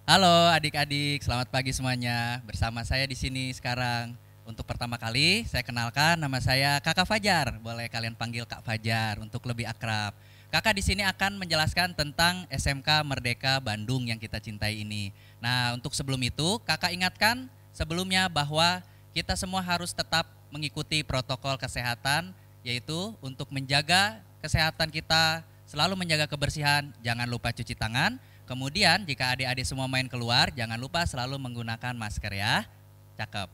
Halo adik-adik, selamat pagi semuanya. Bersama saya di sini sekarang. Untuk pertama kali saya kenalkan, nama saya Kakak Fajar. Boleh kalian panggil Kak Fajar untuk lebih akrab. Kakak di sini akan menjelaskan tentang SMK Merdeka Bandung yang kita cintai ini. Nah, untuk sebelum itu, Kakak ingatkan sebelumnya bahwa kita semua harus tetap mengikuti protokol kesehatan, yaitu untuk menjaga kesehatan kita, selalu menjaga kebersihan, jangan lupa cuci tangan. Kemudian jika adik-adik semua main keluar, jangan lupa selalu menggunakan masker ya. Cakep.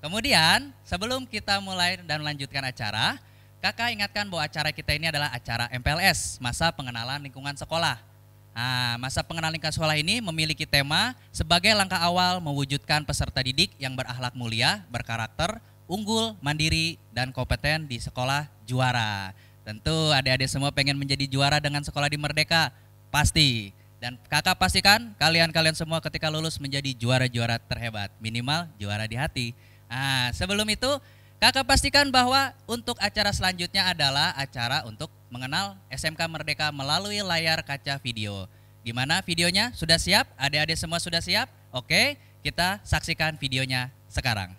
Kemudian sebelum kita mulai dan melanjutkan acara, Kakak ingatkan bahwa acara kita ini adalah acara MPLS, Masa Pengenalan Lingkungan Sekolah. Nah, Masa Pengenalan Lingkungan Sekolah ini memiliki tema sebagai langkah awal mewujudkan peserta didik yang berakhlak mulia, berkarakter, unggul, mandiri, dan kompeten di sekolah juara. Tentu adik-adik semua pengen menjadi juara dengan sekolah di Merdeka, pasti. Dan kakak pastikan kalian semua ketika lulus menjadi juara-juara terhebat, minimal juara di hati. Nah, sebelum itu kakak pastikan bahwa untuk acara selanjutnya adalah acara untuk mengenal SMK Merdeka melalui layar kaca video. Gimana videonya? Sudah siap? Adik-adik semua sudah siap? Oke, kita saksikan videonya sekarang.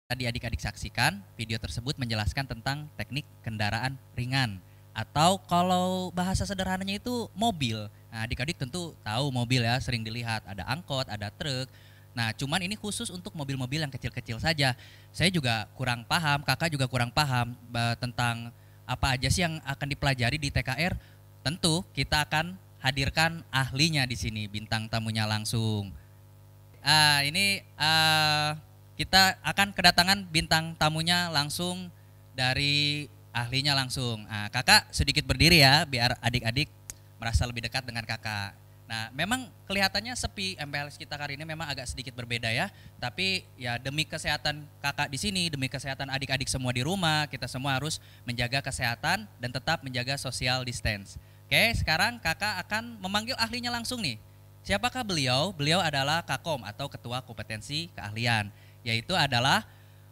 Tadi adik-adik saksikan, video tersebut menjelaskan tentang teknik kendaraan ringan. Atau kalau bahasa sederhananya itu mobil. Nah, adik-adik tentu tahu mobil ya, sering dilihat. Ada angkot, ada truk. Nah, cuman ini khusus untuk mobil-mobil yang kecil-kecil saja. Saya juga kurang paham, kakak juga kurang paham tentang apa aja sih yang akan dipelajari di TKR. Tentu kita akan hadirkan ahlinya di sini, bintang tamunya langsung. Ini kita akan kedatangan bintang tamunya langsung dari ahlinya langsung. Kakak sedikit berdiri ya, biar adik-adik merasa lebih dekat dengan kakak. Nah, memang kelihatannya sepi MPLS kita kali ini memang agak sedikit berbeda ya. Tapi ya demi kesehatan kakak di sini, demi kesehatan adik-adik semua di rumah, kita semua harus menjaga kesehatan dan tetap menjaga social distance. Oke, sekarang kakak akan memanggil ahlinya langsung nih. Siapakah beliau? Beliau adalah Kakom atau Ketua Kompetensi Keahlian, yaitu adalah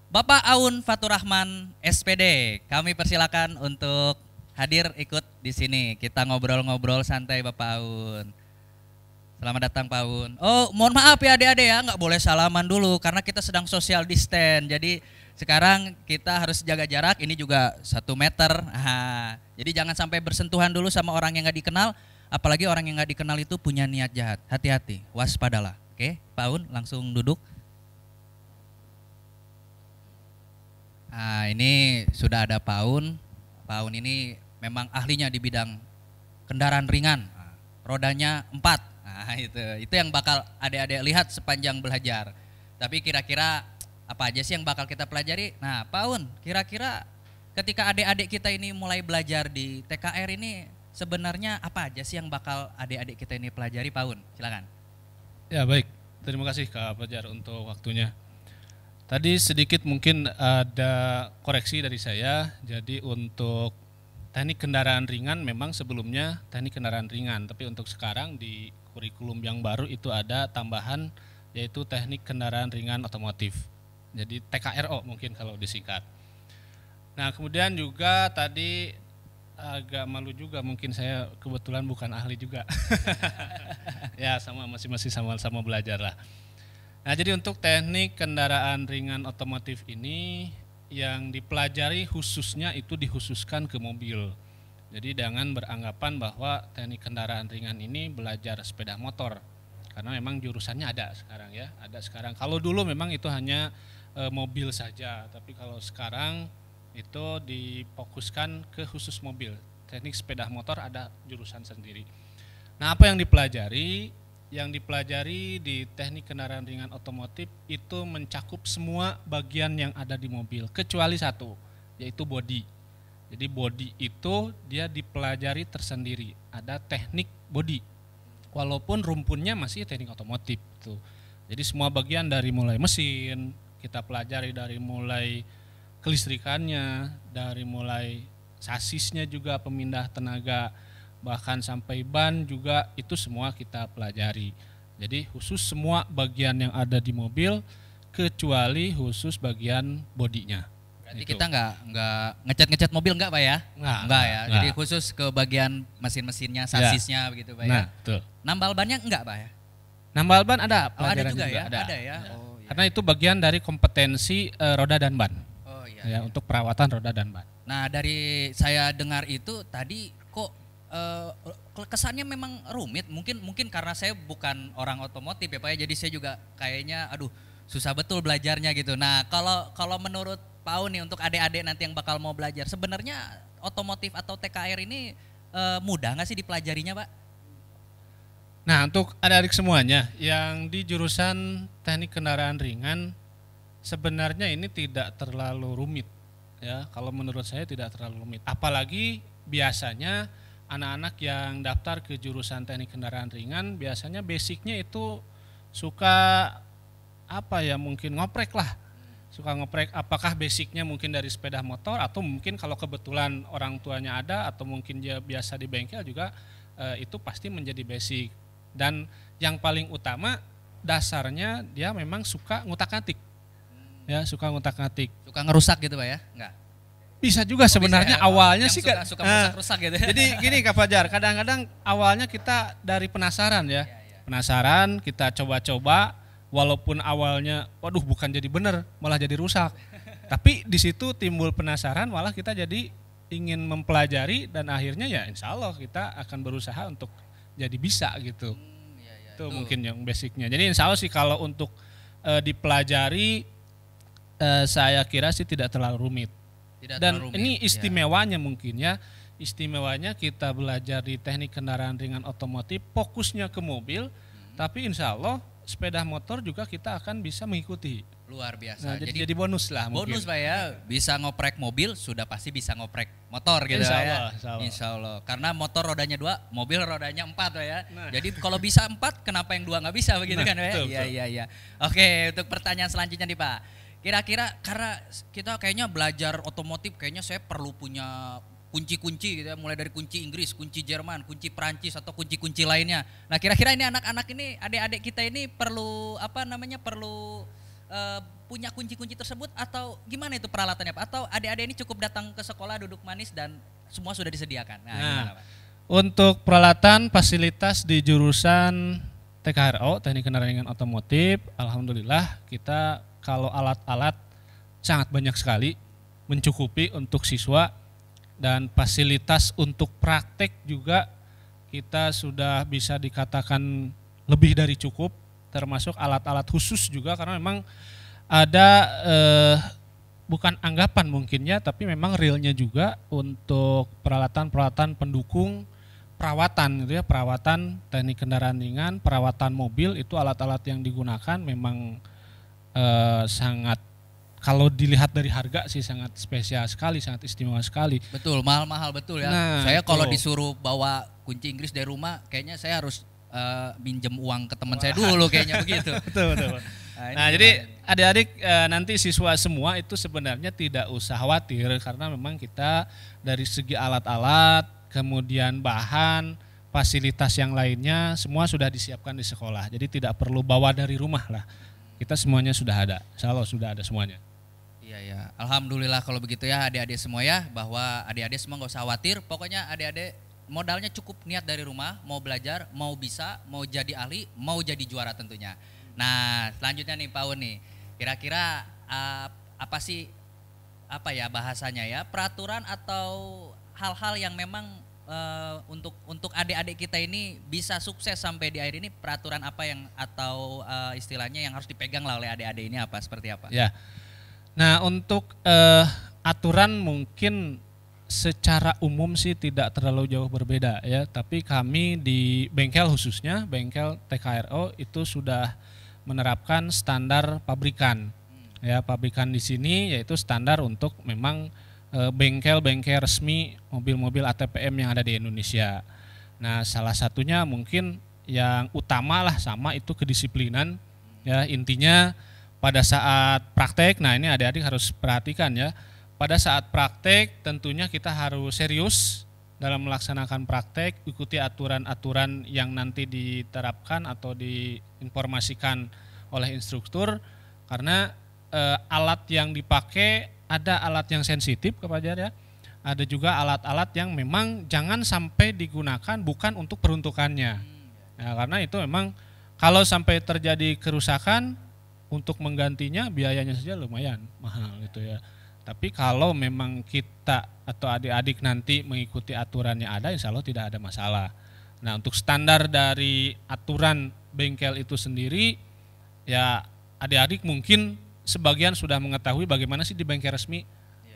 Bapak Aun Faturrahman SPD. Kami persilakan untuk hadir ikut di sini. Kita ngobrol-ngobrol santai Bapak Aun. Selamat datang Pak Aun. Oh, mohon maaf ya adik-adik ya, nggak boleh salaman dulu karena kita sedang social distance. Jadi sekarang kita harus jaga jarak, ini juga 1 meter. Jadi jangan sampai bersentuhan dulu sama orang yang nggak dikenal. Apalagi orang yang nggak dikenal itu punya niat jahat. Hati-hati, waspadalah. Oke, Pak Aun langsung duduk. Ini sudah ada Pak Aun. Pak Aun ini memang ahlinya di bidang kendaraan ringan. Rodanya 4. Itu yang bakal adik-adik lihat sepanjang belajar. Tapi kira-kira apa aja sih yang bakal kita pelajari? Nah, Pak Aun, kira-kira ketika adik-adik kita ini mulai belajar di TKR ini sebenarnya apa aja sih yang bakal adik-adik kita ini pelajari, Pak Aun? Silakan. Ya baik, terima kasih Kak Fajar untuk waktunya. Tadi sedikit mungkin ada koreksi dari saya, jadi untuk teknik kendaraan ringan memang sebelumnya teknik kendaraan ringan, tapi untuk sekarang di kurikulum yang baru itu ada tambahan yaitu teknik kendaraan ringan otomotif, jadi TKRO mungkin kalau disingkat. Nah kemudian juga tadi agak malu juga mungkin saya kebetulan bukan ahli juga. Ya masih sama-sama belajar lah. Nah jadi untuk teknik kendaraan ringan otomotif ini yang dipelajari khususnya itu dikhususkan ke mobil. Jadi jangan beranggapan bahwa teknik kendaraan ringan ini belajar sepeda motor. Karena memang jurusannya ada sekarang ya, ada sekarang. Kalau dulu memang itu hanya mobil saja, tapi kalau sekarang itu difokuskan ke khusus mobil. Teknik sepeda motor ada jurusan sendiri. Nah apa yang dipelajari? Yang dipelajari di teknik kendaraan ringan otomotif itu mencakup semua bagian yang ada di mobil. Kecuali satu, yaitu bodi. Jadi bodi itu dia dipelajari tersendiri. Ada teknik bodi. Walaupun rumpunnya masih teknik otomotif. Tuh. Jadi semua bagian dari mulai mesin, kita pelajari dari mulai kelistrikannya, dari mulai sasisnya juga pemindah tenaga, bahkan sampai ban juga itu semua kita pelajari. Jadi khusus semua bagian yang ada di mobil kecuali khusus bagian bodinya. Berarti itu. Kita nggak ngecat mobil nggak Pak ya? Nggak ya. Enggak. Jadi khusus ke bagian mesin-mesinnya, sasisnya begitu Pak ya. Betul. Nambal bannya enggak Pak ya? Nambal ban ada. Ada juga ya? Ada ya. Oh, iya. Karena itu bagian dari kompetensi roda dan ban. Ya, untuk perawatan roda dan ban. Nah dari saya dengar itu tadi kok kesannya memang rumit. Mungkin karena saya bukan orang otomotif ya Pak ya. Jadi saya juga kayaknya susah betul belajarnya gitu. Nah kalau menurut Pak Aun nih untuk adik-adik nanti yang bakal mau belajar, sebenarnya otomotif atau TKR ini mudah nggak sih dipelajarinya Pak? Nah untuk adik-adik semuanya yang di jurusan teknik kendaraan ringan sebenarnya ini tidak terlalu rumit ya, kalau menurut saya tidak terlalu rumit. Apalagi biasanya anak-anak yang daftar ke jurusan teknik kendaraan ringan biasanya basicnya itu suka mungkin ngoprek lah. Suka ngoprek apakah basicnya mungkin dari sepeda motor atau mungkin kalau kebetulan orang tuanya ada atau mungkin dia biasa di bengkel juga itu pasti menjadi basic. Dan yang paling utama dasarnya dia memang suka ngutak-ngatik. Ya, suka ngutak-ngatik. Suka ngerusak gitu Pak ya? Enggak. Bisa juga sebenarnya ya, awalnya sih suka merusak-rusak gitu. Jadi gini Kak Fajar, kadang-kadang awalnya kita dari penasaran ya. Penasaran, kita coba-coba, walaupun awalnya waduh bukan jadi benar, malah jadi rusak. Tapi di situ timbul penasaran, malah kita jadi ingin mempelajari dan akhirnya ya insya Allah kita akan berusaha untuk jadi bisa gitu. Itu mungkin yang basicnya. Jadi insya Allah sih kalau untuk dipelajari saya kira sih tidak terlalu rumit. Dan ini istimewanya mungkin ya, istimewanya kita belajar di teknik kendaraan ringan otomotif fokusnya ke mobil, tapi insya Allah sepeda motor juga kita akan bisa mengikuti. Luar biasa. Nah, jadi bonus lah mungkin. Bonus Pak ya, bisa ngoprek mobil sudah pasti bisa ngoprek motor gitu insya ya. Allah, insya Allah. Insya Allah. Karena motor rodanya 2, mobil rodanya 4 Pak ya. Nah. Jadi kalau bisa 4, kenapa yang 2 nggak bisa begitu kan Pak ya? Iya. Oke, untuk pertanyaan selanjutnya nih Pak. Kira-kira karena kita kayaknya belajar otomotif kayaknya saya perlu punya kunci-kunci gitu ya, mulai dari kunci Inggris, kunci Jerman, kunci Prancis atau kunci-kunci lainnya. Nah, kira-kira ini anak-anak ini, adik-adik kita ini perlu perlu punya kunci-kunci tersebut atau gimana itu peralatannya Pak? Atau adik-adik ini cukup datang ke sekolah duduk manis dan semua sudah disediakan? Nah, gimana Pak? Untuk peralatan fasilitas di jurusan TKRO, Teknik Kendaraan Ringan Otomotif, alhamdulillah kita kalau alat-alat sangat banyak sekali, mencukupi untuk siswa. Dan fasilitas untuk praktek juga kita sudah bisa dikatakan lebih dari cukup, termasuk alat-alat khusus juga karena memang ada bukan anggapan mungkinnya tapi memang realnya juga untuk peralatan-peralatan pendukung perawatan gitu ya, perawatan teknik kendaraan ringan, perawatan mobil itu alat-alat yang digunakan memang sangat kalau dilihat dari harga sih sangat spesial sekali, sangat istimewa sekali. Betul, mahal-mahal betul ya. Nah, saya kalau disuruh bawa kunci Inggris dari rumah, kayaknya saya harus minjem uang ke teman saya dulu kayaknya begitu. Betul. Nah jadi adik-adik nanti siswa semua itu sebenarnya tidak usah khawatir karena memang kita dari segi alat-alat, kemudian bahan, fasilitas yang lainnya semua sudah disiapkan di sekolah. Jadi tidak perlu bawa dari rumah lah. Kita semuanya sudah ada, insya Allah sudah ada semuanya. Iya. Alhamdulillah kalau begitu ya adik-adik semua ya, bahwa adik-adik semua nggak usah khawatir. Pokoknya adik-adik modalnya cukup niat dari rumah, mau belajar, mau bisa, mau jadi ahli, mau jadi juara tentunya. Nah selanjutnya nih Pak Un nih, kira-kira apa ya bahasanya ya, peraturan atau hal-hal yang memang untuk adik-adik kita ini bisa sukses sampai di akhir ini, peraturan apa yang atau istilahnya yang harus dipegang lah oleh adik-adik ini apa, seperti apa? Ya. Nah untuk aturan mungkin secara umum sih tidak terlalu jauh berbeda ya, tapi kami di bengkel khususnya bengkel TKRO itu sudah menerapkan standar pabrikan. Ya, pabrikan di sini yaitu standar untuk memang bengkel-bengkel resmi mobil-mobil ATPM yang ada di Indonesia. Nah, salah satunya mungkin yang utama lah sama itu kedisiplinan. Ya, intinya pada saat praktek, nah ini adik-adik harus perhatikan ya. Pada saat praktek tentunya kita harus serius dalam melaksanakan praktek, ikuti aturan-aturan yang nanti diterapkan atau diinformasikan oleh instruktur karena alat yang dipakai ada alat yang sensitif kepada ya. Ada juga alat-alat yang memang jangan sampai digunakan bukan untuk peruntukannya. Nah, karena itu memang kalau sampai terjadi kerusakan untuk menggantinya biayanya saja lumayan mahal gitu ya. Tapi kalau memang kita atau adik-adik nanti mengikuti aturannya ada, insya Allah tidak ada masalah. Nah untuk standar dari aturan bengkel itu sendiri, ya adik-adik mungkin sebagian sudah mengetahui bagaimana sih di bengkel resmi.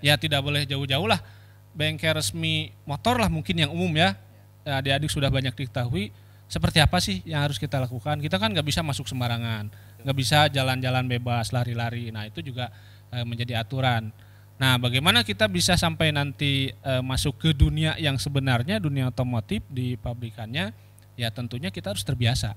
Ya tidak boleh jauh-jauh lah, bengkel resmi motor lah mungkin yang umum ya. Adik-adik sudah banyak diketahui seperti apa sih yang harus kita lakukan. Kita kan nggak bisa masuk sembarangan, nggak bisa jalan-jalan bebas, lari-lari. Nah itu juga menjadi aturan. Nah, bagaimana kita bisa sampai nanti masuk ke dunia yang sebenarnya, dunia otomotif di pabrikannya, ya tentunya kita harus terbiasa.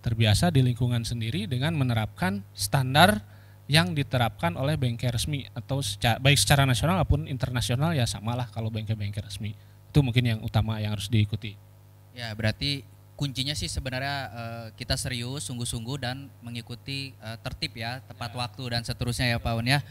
Terbiasa di lingkungan sendiri dengan menerapkan standar yang diterapkan oleh bengkel resmi atau baik secara nasional maupun internasional ya samalah kalau bengkel-bengkel resmi. Itu mungkin yang utama yang harus diikuti. Ya, berarti kuncinya sih sebenarnya kita serius, sungguh-sungguh dan mengikuti tertib ya, tepat waktu dan seterusnya ya Pak Un ya.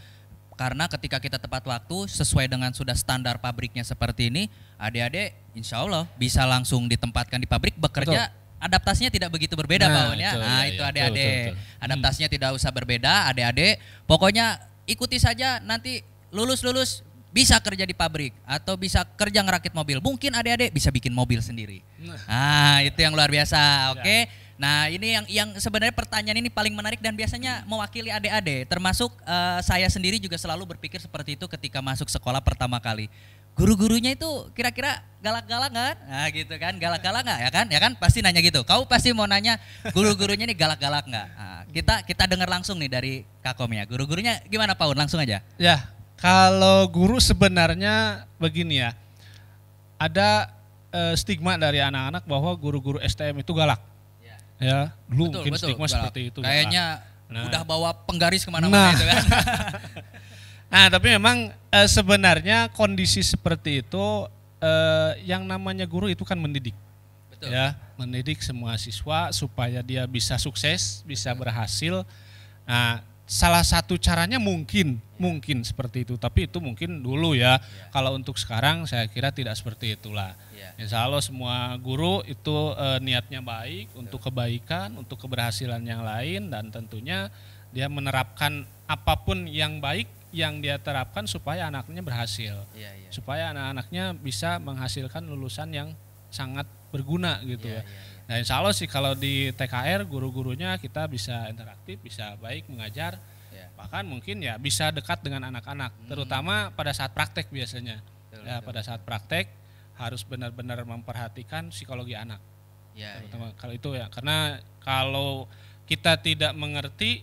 Karena ketika kita tepat waktu sesuai dengan sudah standar pabriknya seperti ini, adik-adik insya Allah bisa langsung ditempatkan di pabrik bekerja. Betul. adaptasinya tidak begitu berbeda Nah, Pak Un ya. itu, Nah, iya, itu iya, adik-adik. betul. Adaptasinya tidak usah berbeda, adik-adik. Pokoknya ikuti saja, nanti lulus-lulus bisa kerja di pabrik atau bisa kerja ngerakit mobil. Mungkin adik-adik bisa bikin mobil sendiri. Nah, itu yang luar biasa. Oke. Nah, ini yang sebenarnya pertanyaan ini paling menarik dan biasanya mewakili adik-adik. Termasuk saya sendiri juga selalu berpikir seperti itu ketika masuk sekolah pertama kali. Guru-gurunya itu kira-kira galak-galak nggak? Nah gitu kan, galak-galak nggak ya kan? Ya kan pasti nanya gitu. Kau pasti mau nanya guru-gurunya ini galak-galak nggak? Nah, kita dengar langsung nih dari Kakom ya. Guru-gurunya gimana Pak Un? Langsung aja. Ya, kalau guru sebenarnya begini ya, ada stigma dari anak-anak bahwa guru-guru STM itu galak. Ya, dulu mungkin stigma galak. seperti itu. Kayaknya Nah. udah bawa penggaris kemana-mana itu kan. Nah, tapi memang sebenarnya kondisi seperti itu yang namanya guru itu kan mendidik. Betul. Ya, mendidik semua siswa supaya dia bisa sukses, bisa berhasil. Nah, salah satu caranya mungkin seperti itu, tapi itu mungkin dulu ya. Kalau untuk sekarang saya kira tidak seperti itulah. Insya Allah semua guru itu niatnya baik untuk kebaikan, untuk keberhasilan yang lain, dan tentunya dia menerapkan apapun yang baik yang dia terapkan supaya anaknya berhasil, supaya anak-anaknya bisa menghasilkan lulusan yang sangat berguna gitu ya. Nah, insya Allah sih kalau di TKR guru-gurunya kita bisa interaktif, bisa baik mengajar, bahkan mungkin ya bisa dekat dengan anak-anak, terutama pada saat praktek biasanya. Pada saat praktek harus benar-benar memperhatikan psikologi anak, terutama kalau itu ya, karena kalau kita tidak mengerti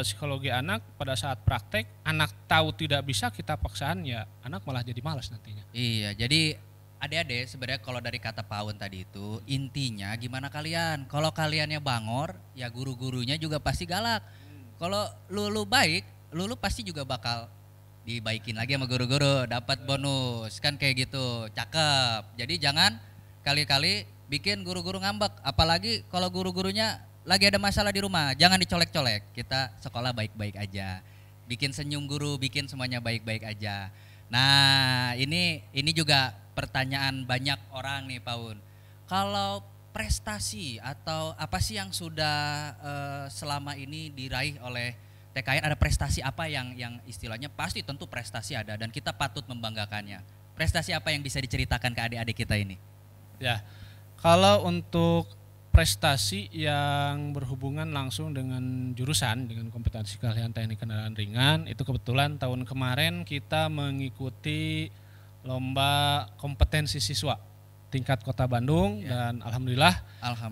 psikologi anak pada saat praktek, anak tahu tidak bisa kita paksaan, ya anak malah jadi malas nantinya. Iya, jadi adik-adik sebenarnya kalau dari kata Pak Un tadi itu intinya gimana kalian? Kalau kaliannya bangor, ya guru-gurunya juga pasti galak. Kalau lu baik, lu pasti juga bakal dibaikin lagi sama guru-guru, dapat bonus kan kayak gitu. Cakep. Jadi jangan kali-kali bikin guru-guru ngambek, apalagi kalau guru-gurunya lagi ada masalah di rumah, jangan dicolek-colek. Kita sekolah baik-baik aja. Bikin senyum guru, bikin semuanya baik-baik aja. Nah, ini juga pertanyaan banyak orang nih, Pak Un. Kalau prestasi atau apa sih yang sudah selama ini diraih oleh TKR, ada prestasi apa yang istilahnya pasti tentu prestasi ada dan kita patut membanggakannya. Prestasi apa yang bisa diceritakan ke adik-adik kita ini? Ya, kalau untuk prestasi yang berhubungan langsung dengan jurusan, dengan kompetensi keahlian teknik kendaraan ringan, itu kebetulan tahun kemarin kita mengikuti lomba kompetensi siswa tingkat Kota Bandung, dan alhamdulillah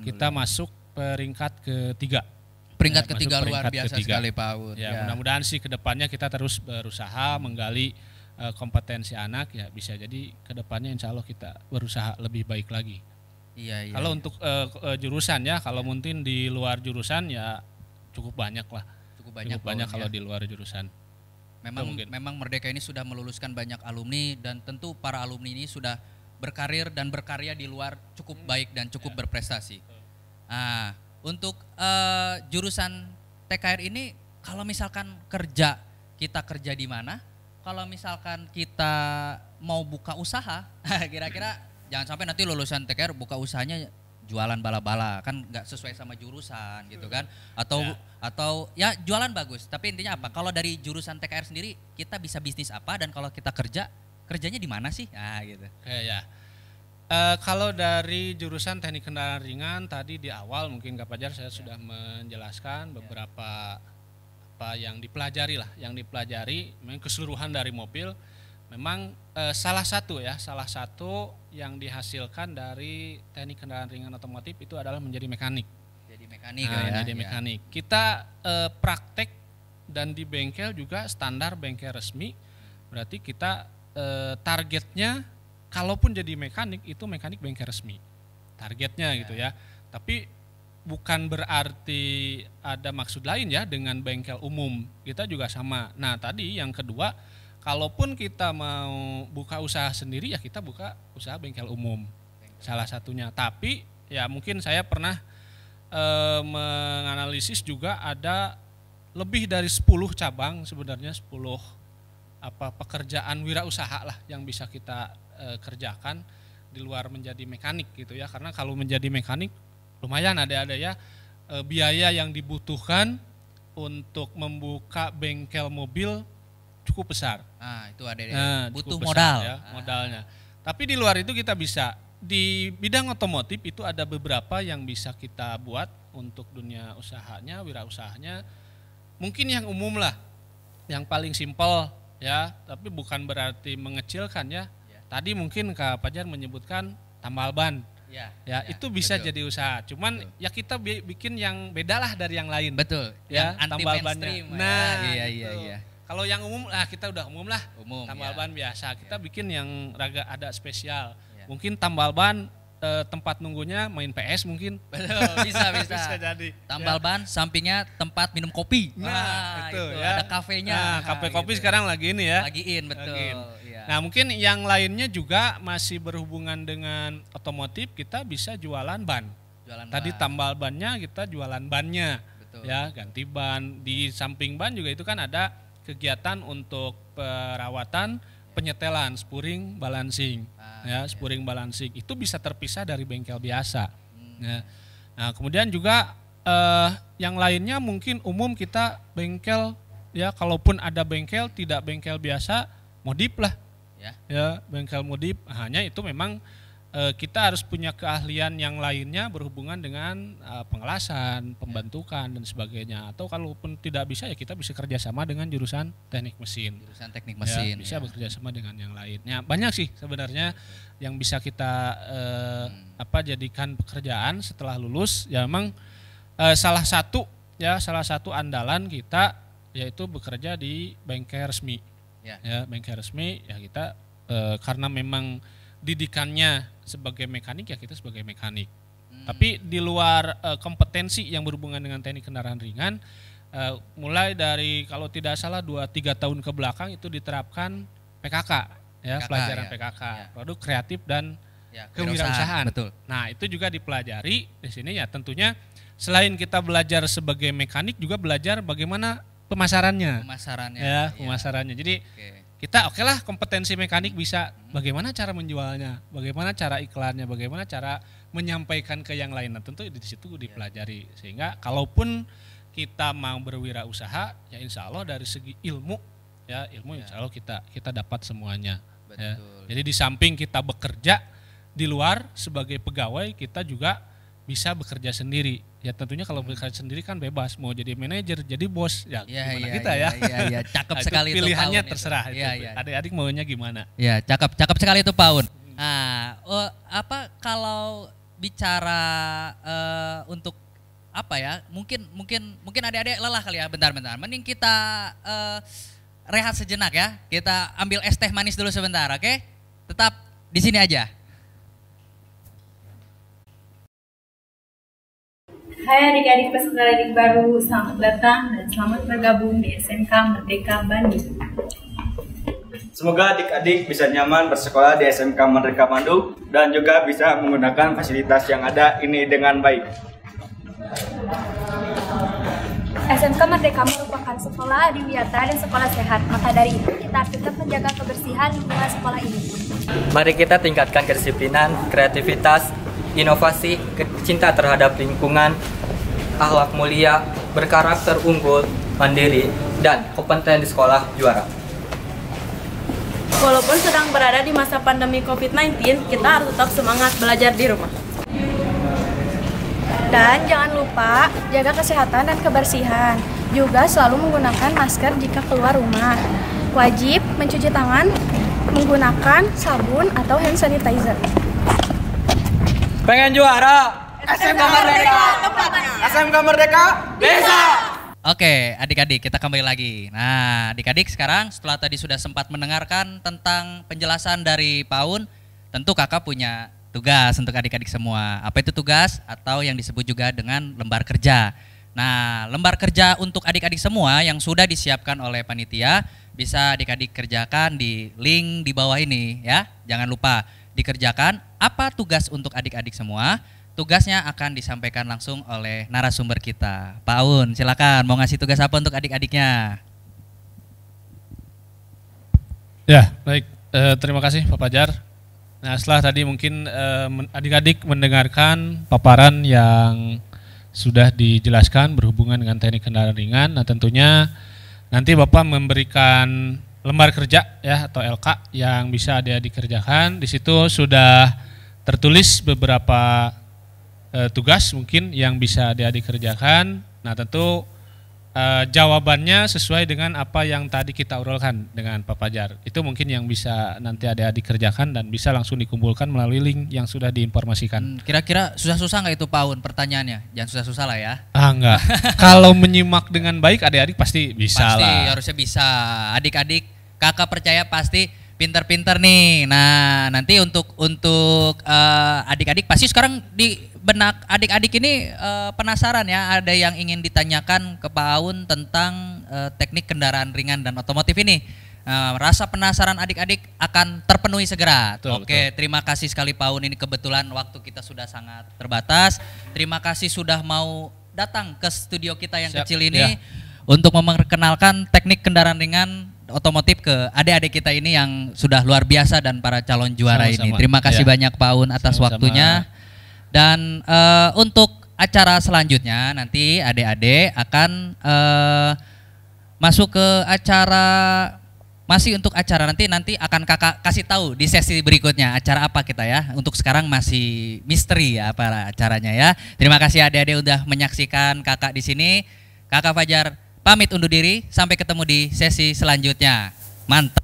kita masuk peringkat ketiga. Peringkat ketiga luar biasa sekali Pak Un. Ya, mudah-mudahan sih kedepannya kita terus berusaha menggali kompetensi anak, ya bisa jadi kedepannya insya Allah kita berusaha lebih baik lagi. Kalau untuk jurusan ya, kalau mungkin di luar jurusan ya cukup banyak lah. Cukup banyak kalau di luar jurusan. Memang Merdeka ini sudah meluluskan banyak alumni dan tentu para alumni ini sudah berkarir dan berkarya di luar cukup baik dan cukup berprestasi. Nah, untuk jurusan TKR ini kalau misalkan kita kerja di mana? Kalau misalkan kita mau buka usaha, kira-kira jangan sampai nanti lulusan TKR buka usahanya jualan bala-bala, kan nggak sesuai sama jurusan gitu kan, atau ya jualan bagus, tapi intinya apa? Kalau dari jurusan TKR sendiri kita bisa bisnis apa, dan kalau kita kerjanya di mana sih? Nah gitu. Kalau dari jurusan teknik kendaraan ringan tadi di awal mungkin Kak Fajar saya sudah menjelaskan beberapa apa yang dipelajari lah, memang keseluruhan dari mobil. Memang salah satu yang dihasilkan dari teknik kendaraan ringan otomotif itu adalah menjadi mekanik. Jadi mekanik. Kita praktek dan di bengkel juga standar bengkel resmi. Berarti kita targetnya kalaupun jadi mekanik itu mekanik bengkel resmi. Targetnya gitu ya. Tapi bukan berarti ada maksud lain ya dengan bengkel umum. Kita juga sama. Nah, tadi yang kedua, kalaupun kita mau buka usaha sendiri ya kita buka usaha bengkel umum, salah satunya. Tapi ya mungkin saya pernah menganalisis juga ada lebih dari 10 cabang sebenarnya, 10 pekerjaan wirausaha lah yang bisa kita kerjakan di luar menjadi mekanik gitu ya. Karena kalau menjadi mekanik lumayan ada ya biaya yang dibutuhkan untuk membuka bengkel mobil cukup besar. Itu ada butuh cukup modal besar, ya, modalnya. Tapi di luar itu kita bisa di bidang otomotif itu ada beberapa yang bisa kita buat untuk dunia usahanya, wirausahanya. Mungkin yang umum lah, yang paling simpel ya, tapi bukan berarti mengecilkan ya. Tadi mungkin Kak Fajar menyebutkan tambal ban. Ya, itu bisa betul. Jadi usaha. Cuman betul. Ya kita bikin yang beda lah dari yang lain. Betul. Ya, yang tambal bannya. Nah, iya. Kalau yang umum kita udah umum lah. Tambal ban biasa. Kita bikin yang raga ada spesial. Mungkin tambal ban tempat nunggunya main PS mungkin. Betul, bisa. Bisa jadi. Tambal ban sampingnya tempat minum kopi. Nah, itu ya. Ada kafenya. Nah, kafe kopi gitu. Sekarang lagi ini ya. Lagi in, betul. Ya. Nah, mungkin yang lainnya juga masih berhubungan dengan otomotif, kita bisa jualan ban. Tadi tambal bannya kita jualan bannya. Betul. Ya, ganti ban. Di samping ban juga itu kan ada kegiatan untuk perawatan, penyetelan, spuring, balancing, spuring, balancing itu bisa terpisah dari bengkel biasa. Ya. Nah, kemudian juga yang lainnya mungkin umum kita bengkel, ya kalaupun ada bengkel tidak bengkel biasa, modif lah, ya bengkel modif. Hanya itu memang kita harus punya keahlian yang lainnya berhubungan dengan pengelasan, pembentukan dan sebagainya. Atau kalaupun tidak bisa ya kita bisa kerjasama dengan jurusan teknik mesin. Jurusan teknik mesin. Ya, bisa bekerja sama dengan yang lainnya. Banyak sih sebenarnya yang bisa kita jadikan pekerjaan setelah lulus. Ya memang salah satu andalan kita yaitu bekerja di bengkel resmi. Ya bengkel resmi ya kita karena memang didikannya sebagai mekanik ya kita sebagai mekanik. Tapi di luar kompetensi yang berhubungan dengan teknik kendaraan ringan, mulai dari kalau tidak salah 2-3 tahun ke belakang itu diterapkan PKK, pelajaran PKK, produk kreatif dan kewirausahaan. Betul. Nah itu juga dipelajari di sini ya tentunya selain kita belajar sebagai mekanik juga belajar bagaimana pemasarannya. Pemasarannya. Jadi kita lah kompetensi mekanik bisa bagaimana cara menjualnya, bagaimana cara iklannya, bagaimana cara menyampaikan ke yang lain. Nah, tentu di situ dipelajari sehingga kalaupun kita mau berwirausaha ya insya Allah dari segi ilmu insya Allah kita dapat semuanya. Ya. Jadi di samping kita bekerja di luar sebagai pegawai kita juga bisa bekerja sendiri. Ya tentunya kalau bekerja sendiri kan bebas mau jadi manajer, jadi bos ya gimana kita ya. Iya, cakep sekali itu. Pilihannya terserah itu. Adik-adik maunya gimana? Ya, cakep sekali itu Paun. Nah, kalau bicara untuk mungkin adik-adik lelah kali ya, bentar. Mending kita rehat sejenak ya. Kita ambil es teh manis dulu sebentar, oke? Tetap di sini aja. Hai adik-adik peserta didik baru, selamat datang dan selamat bergabung di SMK Merdeka Bandung. Semoga adik-adik bisa nyaman bersekolah di SMK Merdeka Bandung dan juga bisa menggunakan fasilitas yang ada ini dengan baik. SMK Merdeka merupakan sekolah adiwiyata dan sekolah sehat, maka dari itu kita tetap menjaga kebersihan lingkungan sekolah ini. Mari kita tingkatkan kedisiplinan, kreativitas, inovasi, cinta terhadap lingkungan, akhlak mulia, berkarakter unggul, mandiri, dan kompeten di sekolah juara. Walaupun sedang berada di masa pandemi COVID-19, kita harus tetap semangat belajar di rumah. Dan jangan lupa jaga kesehatan dan kebersihan. Juga selalu menggunakan masker jika keluar rumah. Wajib mencuci tangan menggunakan sabun atau hand sanitizer. Pengen juara? SMK Merdeka tempatnya. SMK Merdeka bisa. Oke, adik-adik kita kembali lagi. Nah, adik-adik sekarang setelah tadi sudah sempat mendengarkan tentang penjelasan dari Paun, tentu kakak punya tugas untuk adik-adik semua. Apa itu tugas? Atau yang disebut juga dengan lembar kerja. Nah, lembar kerja untuk adik-adik semua yang sudah disiapkan oleh panitia bisa adik-adik kerjakan di link di bawah ini ya. Jangan lupa dikerjakan. Apa tugas untuk adik-adik semua? Tugasnya akan disampaikan langsung oleh narasumber kita. Paun, silakan mau ngasih tugas apa untuk adik-adiknya? Ya, baik. Terima kasih Pak Fajar. Nah, setelah tadi mungkin adik-adik mendengarkan paparan yang sudah dijelaskan berhubungan dengan teknik kendaraan ringan. Nah, tentunya nanti Bapak memberikan lembar kerja ya atau LK yang bisa adik-adik kerjakan. Di situ sudah tertulis beberapa tugas mungkin yang bisa adik-adik kerjakan. Nah, tentu jawabannya sesuai dengan apa yang tadi kita uraikan dengan Pak Fajar. Itu mungkin yang bisa nanti adik-adik kerjakan dan bisa langsung dikumpulkan melalui link yang sudah diinformasikan. Kira-kira susah-susah nggak itu Pak Un pertanyaannya? Jangan susah-susah lah ya. Enggak. Kalau menyimak dengan baik adik-adik pasti bisa Pasti lah. harusnya bisa. Adik-adik, kakak percaya pasti pinter-pinter nih. Nah, nanti untuk adik-adik pasti sekarang di benak adik-adik ini penasaran ya, ada yang ingin ditanyakan ke Pak Aun tentang teknik kendaraan ringan dan otomotif ini. Rasa penasaran adik-adik akan terpenuhi segera. Betul, Oke, terima kasih sekali Pak Aun, ini kebetulan waktu kita sudah sangat terbatas. Terima kasih sudah mau datang ke studio kita yang Siap, kecil ini ya. untuk memperkenalkan teknik kendaraan ringan otomotif ke adik-adik kita ini yang sudah luar biasa dan para calon juara ini. Sama-sama. Terima kasih Ya. banyak Pak Aun atas Sama-sama. waktunya. Dan untuk acara selanjutnya nanti adik-adik akan masuk ke acara, masih untuk acara nanti akan kakak kasih tahu di sesi berikutnya acara apa kita ya. Untuk sekarang masih misteri ya apa acaranya ya. Terima kasih adik-adik udah menyaksikan kakak di sini. Kakak Fajar pamit undur diri, sampai ketemu di sesi selanjutnya. Mantap.